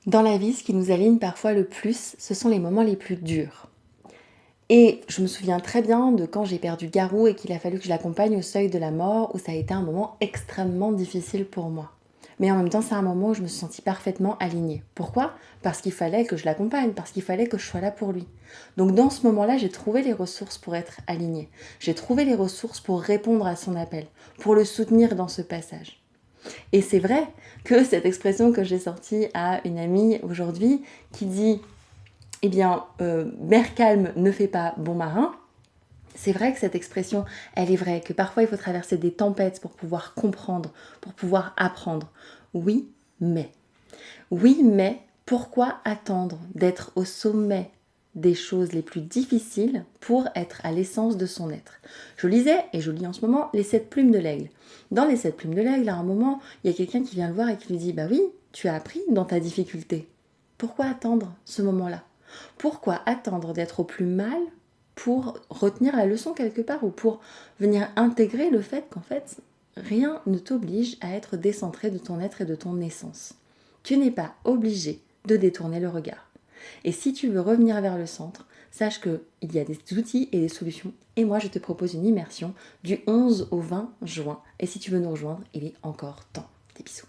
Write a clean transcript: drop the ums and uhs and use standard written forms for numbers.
Dans la vie, ce qui nous aligne parfois le plus, ce sont les moments les plus durs. Et je me souviens très bien de quand j'ai perdu Garou et qu'il a fallu que je l'accompagne au seuil de la mort, où ça a été un moment extrêmement difficile pour moi. Mais en même temps, c'est un moment où je me suis sentie parfaitement alignée. Pourquoi? Parce qu'il fallait que je l'accompagne, parce qu'il fallait que je sois là pour lui. Donc dans ce moment-là, j'ai trouvé les ressources pour être alignée. J'ai trouvé les ressources pour répondre à son appel, pour le soutenir dans ce passage. Et c'est vrai que cette expression que j'ai sortie à une amie aujourd'hui qui dit eh bien, mer calme ne fait pas bon marin, c'est vrai que cette expression, elle est vraie, que parfois il faut traverser des tempêtes pour pouvoir comprendre, pour pouvoir apprendre. Oui, mais. Oui, mais pourquoi attendre d'être au sommet des choses les plus difficiles pour être à l'essence de son être? Je lisais, et je lis en ce moment, Les 7 plumes de l'aigle. Dans Les 7 plumes de l'aigle, à un moment, il y a quelqu'un qui vient le voir et qui lui dit « Bah oui, tu as appris dans ta difficulté. Pourquoi attendre ce moment-là? Pourquoi attendre d'être au plus mal pour retenir la leçon quelque part ou pour venir intégrer le fait qu'en fait, rien ne t'oblige à être décentré de ton être et de ton essence. Tu n'es pas obligé de détourner le regard. Et si tu veux revenir vers le centre, sache qu'il y a des outils et des solutions. Et moi, je te propose une immersion du 11 au 20 juin. Et si tu veux nous rejoindre, il est encore temps. Des bisous.